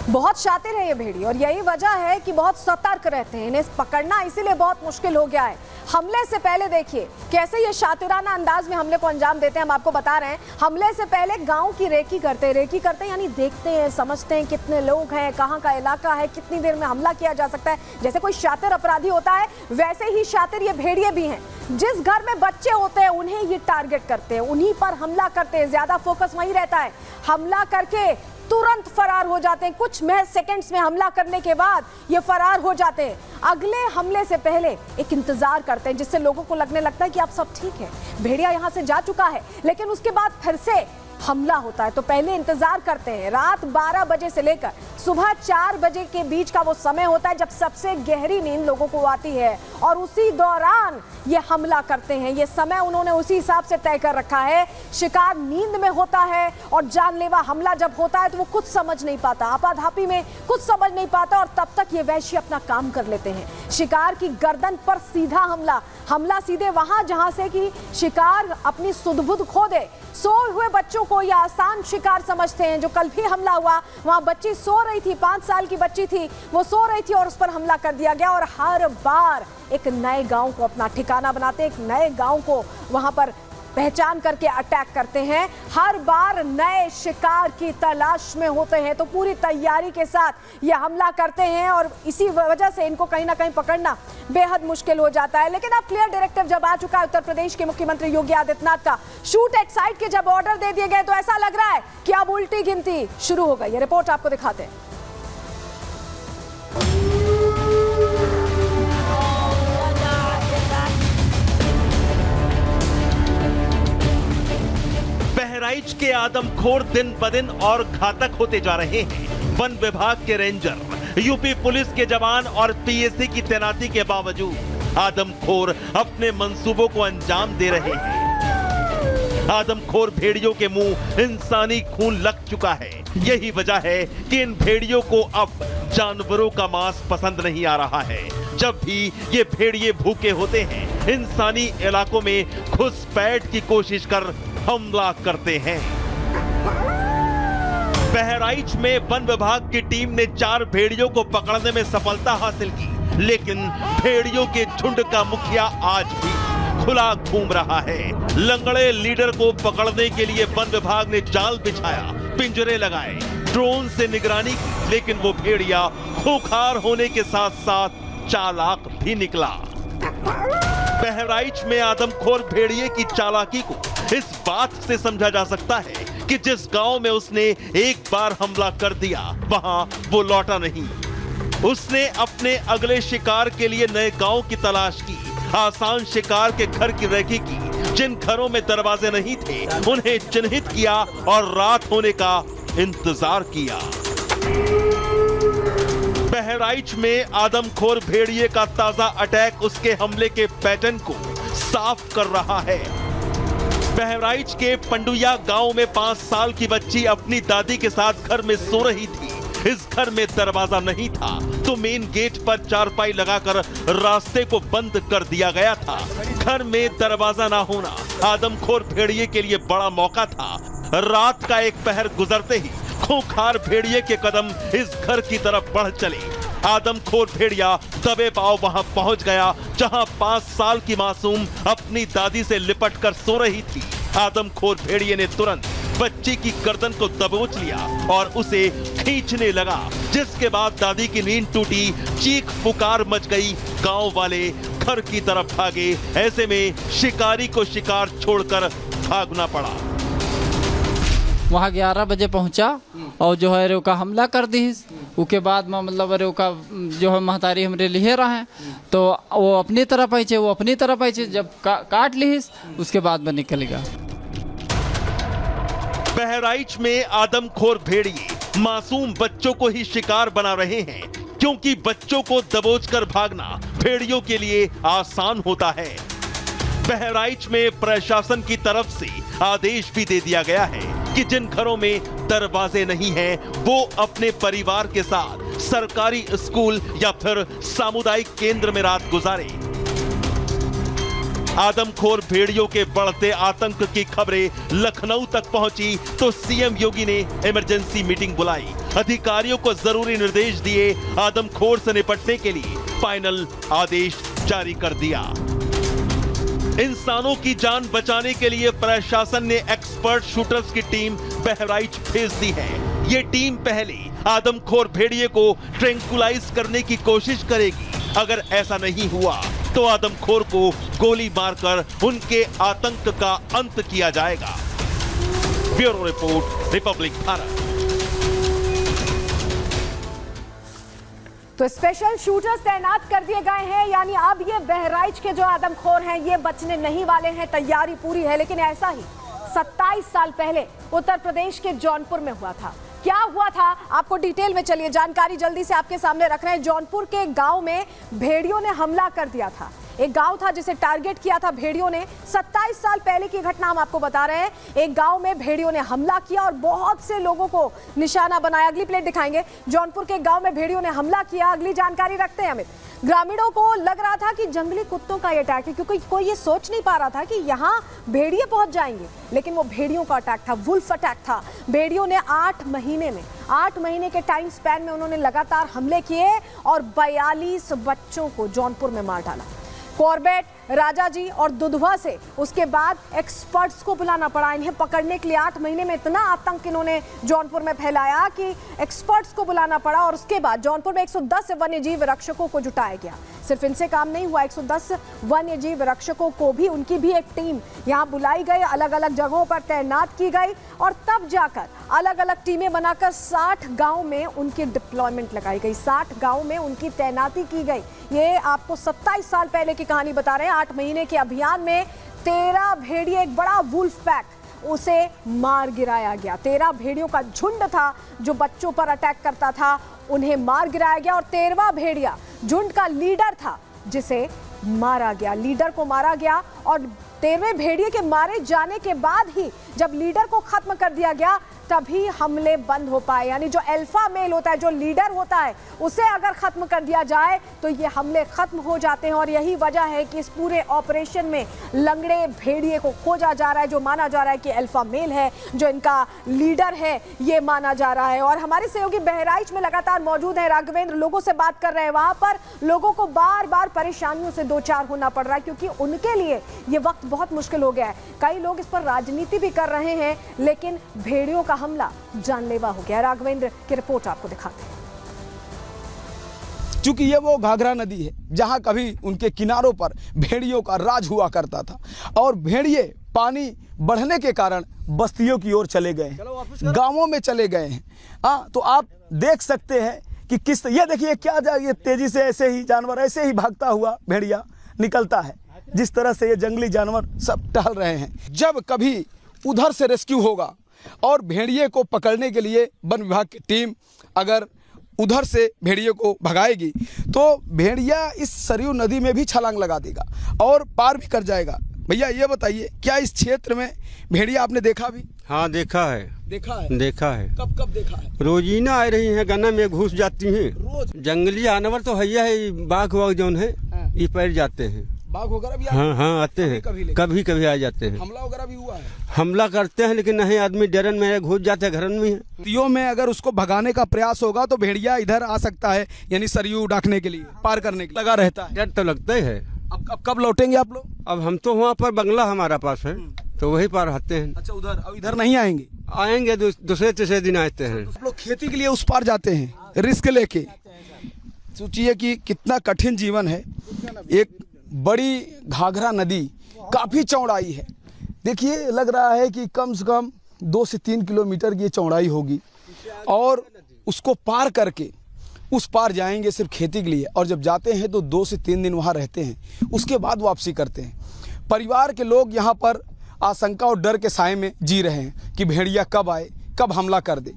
बहुत शातिर है ये भेड़िए और यही वजह है कि बहुत सतर्क रहते हैं। इन्हें पकड़ना इसीलिए बहुत मुश्किल हो गया है। हमले से पहले देखिए कैसे ये शातिराना अंदाज में हमले को अंजाम देते हैं। हम आपको बता रहे हैं, हमले से पहले गांव की रेकी करते हैं यानी देखते हैं, समझते हैं कितने लोग हैं, कहां का इलाका है, कितनी देर में हमला किया जा सकता है। जैसे कोई शातिर अपराधी होता है वैसे ही शातिर ये भेड़िए भी हैं। जिस घर में बच्चे होते हैं उन्हें ये टारगेट करते हैं, उन्हीं पर हमला करते हैं। ज्यादा फोकस वहीं रहता है। हमला करके तुरंत फरार हो जाते हैं। कुछ महज सेकंड्स में हमला करने के बाद ये फरार हो जाते हैं। अगले हमले से पहले एक इंतजार करते हैं जिससे लोगों को लगने लगता है कि आप सब ठीक है, भेड़िया यहां से जा चुका है। लेकिन उसके बाद फिर से हमला होता है तो पहले इंतजार करते हैं। रात 12 बजे से लेकर सुबह 4 बजे के बीच का वो समय होता है जब सबसे गहरी नींद लोगों को आती है और उसी दौरान ये हमला करते हैं। ये समय उन्होंने उसी हिसाब से तय कर रखा है। शिकार नींद में होता है और जानलेवा हमला जब होता है तो वो कुछ समझ नहीं पाता, आपाधापी में कुछ समझ नहीं पाता और तब तक ये वैश्य अपना काम कर लेते हैं। शिकार की गर्दन पर सीधा हमला सीधे वहां जहां से कि शिकार अपनी सुध-बुध खो दे। सोए हुए बच्चों को यह आसान शिकार समझते हैं। जो कल भी हमला हुआ वहां बच्ची सो रही थी, 5 साल की बच्ची थी, वो सो रही थी और उस पर हमला कर दिया गया। और हर बार एक नए गांव को अपना ठिकाना बनाते हैं, एक नए गांव को वहां पर पहचान करके अटैक करते हैं। हर बार नए शिकार की तलाश में होते हैं तो पूरी तैयारी के साथ ये हमला करते हैं और इसी वजह से इनको कहीं ना कहीं पकड़ना बेहद मुश्किल हो जाता है। लेकिन अब क्लियर डायरेक्टिव जब आ चुका है उत्तर प्रदेश के मुख्यमंत्री योगी आदित्यनाथ का, शूट एट साइट के जब ऑर्डर दे दिए गए तो ऐसा लग रहा है कि अब उल्टी गिनती शुरू हो गई। ये रिपोर्ट आपको दिखाते हैं। बहराइच के आदमखोर दिन ब दिन और घातक होते जा रहे हैं। वन विभाग के रेंजर, यूपी पुलिस के जवान और पीएसी की तैनाती के बावजूद आदमखोर अपने मंसूबों को अंजाम दे रहे हैं। आदमखोर भेड़ियों के मुंह इंसानी खून लग चुका है। यही वजह है कि इन भेड़ियों को अब जानवरों का मांस पसंद नहीं आ रहा है। जब भी ये भेड़िए भूखे होते हैं, इंसानी इलाकों में घुसपैठ की कोशिश कर हमला करते हैं। बहराइच में वन विभाग की टीम ने 4 भेड़ियों को पकड़ने में सफलता हासिल की, लेकिन भेड़ियों के झुंड का मुखिया आज भी खुला घूम रहा है। लंगड़े लीडर को पकड़ने के लिए वन विभाग ने जाल बिछाया, पिंजरे लगाए, ड्रोन से निगरानी की, लेकिन वो भेड़िया खूंखार होने के साथ साथ चालाक भी निकला। बहराइच में आदमखोर भेड़िए की चालाकी को इस बात से समझा जा सकता है कि जिस गांव में उसने एक बार हमला कर दिया वहां वो लौटा नहीं। उसने अपने अगले शिकार के लिए नए गांव की तलाश की, आसान शिकार के घर की रेकी की। जिन घरों में दरवाजे नहीं थे उन्हें चिन्हित किया और रात होने का इंतजार किया। बहराइच में आदमखोर भेड़िए का ताजा अटैक उसके हमले के पैटर्न को साफ कर रहा है। बहराइच के पंडुया गांव में 5 साल की बच्ची अपनी दादी के साथ घर में सो रही थी। इस घर में दरवाजा नहीं था तो मेन गेट पर चारपाई लगाकर रास्ते को बंद कर दिया गया था। घर में दरवाजा ना होना आदमखोर भेड़िए के लिए बड़ा मौका था। रात का एक पहर गुजरते ही खूंखार भेड़िए के कदम इस घर की तरफ बढ़ चले। आदमखोर भेड़िया दबे पांव वहां पहुंच गया जहां 5 साल की मासूम अपनी दादी से लिपट कर सो रही थी। आदमखोर भेड़िए ने तुरंत बच्ची की गर्दन को दबोच लिया और उसे खींचने लगा, जिसके बाद दादी की नींद टूटी, चीख पुकार मच गई। गांव वाले घर की तरफ भागे। ऐसे में शिकारी को शिकार छोड़कर भागना पड़ा। वहाँ 11 बजे पहुंचा और जो है का हमला कर दी। उसके बाद में मतलब का जो है महतारी हमरे लिए रहे तो वो अपनी तरफ आई जब काट ली उसके बाद में निकल गया। बहराइच में आदमखोर भेड़िए मासूम बच्चों को ही शिकार बना रहे हैं, क्योंकि बच्चों को दबोचकर भागना भेड़ियों के लिए आसान होता है। बहराइच में प्रशासन की तरफ से आदेश भी दे दिया गया है कि जिन घरों में दरवाजे नहीं हैं, वो अपने परिवार के साथ सरकारी स्कूल या फिर सामुदायिक केंद्र में रात गुजारें। आदमखोर भेड़ियों के बढ़ते आतंक की खबरें लखनऊ तक पहुंची तो सीएम योगी ने इमरजेंसी मीटिंग बुलाई अधिकारियों को जरूरी निर्देश दिए, आदमखोर से निपटने के लिए फाइनल आदेश जारी कर दिया। इंसानों की जान बचाने के लिए प्रशासन ने एक्सपर्ट शूटर्स की टीम बहराइच भेज दी है। ये टीम पहले आदमखोर भेड़िए को ट्रैंकुलाइज करने की कोशिश करेगी। अगर ऐसा नहीं हुआ तो आदमखोर को गोली मारकर उनके आतंक का अंत किया जाएगा। Bureau report, Republic Bharat. तो स्पेशल शूटर्स तैनात कर दिए गए हैं, यानी अब ये बहराइच के जो आदमखोर हैं ये बचने नहीं वाले हैं। तैयारी पूरी है। लेकिन ऐसा ही 27 साल पहले उत्तर प्रदेश के जौनपुर में हुआ था। क्या हुआ था आपको डिटेल में चलिए जानकारी जल्दी से आपके सामने रख रहे हैं। जौनपुर के गांव में भेड़ियों ने हमला कर दिया था। एक गांव था जिसे टारगेट किया था भेड़ियों ने। 27 साल पहले की घटना हम आपको बता रहे हैं। एक गांव में भेड़ियों ने हमला किया और बहुत से लोगों को निशाना बनाया। अगली प्लेट दिखाएंगे। जौनपुर के गांव में भेड़ियों ने हमला किया। अगली जानकारी रखते हैं अमित। ग्रामीणों को लग रहा था कि जंगली कुत्तों का ये अटैक है, क्योंकि कोई ये सोच नहीं पा रहा था कि यहाँ भेड़िए पहुंच जाएंगे। लेकिन वो भेड़ियों का अटैक था, वुल्फ अटैक था। भेड़ियों ने 8 महीने के टाइम स्पैन में उन्होंने लगातार हमले किए और 42 बच्चों को जौनपुर में मार डाला। कॉर्बेट, राजाजी और दुधवा से उसके बाद एक्सपर्ट्स को बुलाना पड़ा इन्हें पकड़ने के लिए। 8 महीने में इतना आतंक इन्होंने जौनपुर में फैलाया कि एक्सपर्ट्स को बुलाना पड़ा। और उसके बाद जौनपुर में 110 वन्यजीव रक्षकों को जुटाया गया। सिर्फ इनसे काम नहीं हुआ, 110 वन्यजीव रक्षकों को भी, उनकी भी एक टीम यहाँ बुलाई गई, अलग अलग जगहों पर तैनात की गई और तब जाकर अलग अलग टीमें बनाकर 60 गाँव में उनकी डिप्लॉयमेंट लगाई गई, 60 गाँव में उनकी तैनाती की गई। ये आपको 27 साल पहले की कहानी बता रहे हैं। 8 महीने के अभियान में 13 भेड़िए, एक बड़ा वुल्फ पैक, उसे मार गिराया गया। 13 भेड़ियों का झुंड था जो बच्चों पर अटैक करता था, उन्हें मार गिराया गया। और 13वां भेड़िया झुंड का लीडर था जिसे मारा गया। लीडर को मारा गया और 13वें भेड़िए के मारे जाने के बाद ही जब लीडर को खत्म कर दिया गया तभी हमले बंद हो पाए। यानी जो अल्फा मेल होता है, जो लीडर होता है, उसे अगर खत्म कर दिया जाए तो ये हमले खत्म हो जाते हैं। और यही वजह है कि इस पूरे ऑपरेशन में लंगड़े भेड़िए को खोजा जा रहा है, जो माना जा रहा है कि अल्फा मेल है, जो इनका लीडर है, ये माना जा रहा है। और हमारे सहयोगी बहराइच में लगातार मौजूद है राघवेंद्र, लोगों से बात कर रहे हैं। वहां पर लोगों को बार बार परेशानियों से दो चार होना पड़ रहा है, क्योंकि उनके लिए ये वक्त बहुत मुश्किल हो गया है। कई लोग इस पर राजनीति भी कर रहे हैं, लेकिन भेड़ियों का हमला जानलेवा हो गया। राघवेंद्र की रिपोर्ट आपको दिखाते हैं। चूंकि ये वो घाघरा नदी है जहां कभी उनके किनारों पर भेड़ियों का राज हुआ करता था और भेड़िए पानी बढ़ने के कारण बस्तियों की ओर चले गए हैं, गांवों में चले गए हैं। हाँ, तो आप देख सकते हैं कि किस, ये देखिए क्या ये तेजी से ऐसे ही जानवर ऐसे ही भागता हुआ भेड़िया निकलता है। जिस तरह से ये जंगली जानवर सब टहल रहे हैं। जब कभी उधर से रेस्क्यू होगा और भेड़िए को पकड़ने के लिए वन विभाग की टीम अगर उधर से भेड़िए को भगाएगी तो भेड़िया इस सरयू नदी में भी छलांग लगा देगा और पार भी कर जाएगा। भैया ये बताइए, क्या इस क्षेत्र में भेड़िया आपने देखा भी? हाँ, देखा है। देखा है। कब कब देखा है? रोजीना आ रही हैं, गन्ना में घुस जाती हैं। रोज जंगली जानवर तो है, बाघ वाघ जौन है ये पैर जाते हैं। बाघ वगैरह भी हाँ आते हैं, कभी आ जाते हैं। हमला वगैरह भी हुआ है? हमला करते हैं, लेकिन नहीं, आदमी डरन में घुस जाते हैं, घरन में है। नदियों में अगर उसको भगाने का प्रयास होगा तो भेड़िया इधर आ सकता है, यानी सरयू डाकने के लिए, पार करने के लिए लगा रहता है। डर तो लगता ही है। अब कब लौटेंगे आप लोग? अब हम तो वहाँ पर बंगला हमारा पास है तो वही पार आते हैं। अच्छा, उधर अब इधर नहीं आएंगे? आएंगे दूसरे तीसरे दिन आते हैं। आप लोग खेती के लिए उस पार जाते हैं रिस्क लेके। सोचिए कि कितना कठिन जीवन है। एक बड़ी घाघरा नदी काफी चौड़ाई है। देखिए, लग रहा है कि कम से कम 2 से 3 किलोमीटर की चौड़ाई होगी और उसको पार करके उस पार जाएंगे सिर्फ खेती के लिए। और जब जाते हैं तो 2 से 3 दिन वहाँ रहते हैं, उसके बाद वापसी करते हैं। परिवार के लोग यहाँ पर आशंका और डर के साए में जी रहे हैं कि भेड़िया कब आए, कब हमला कर दे।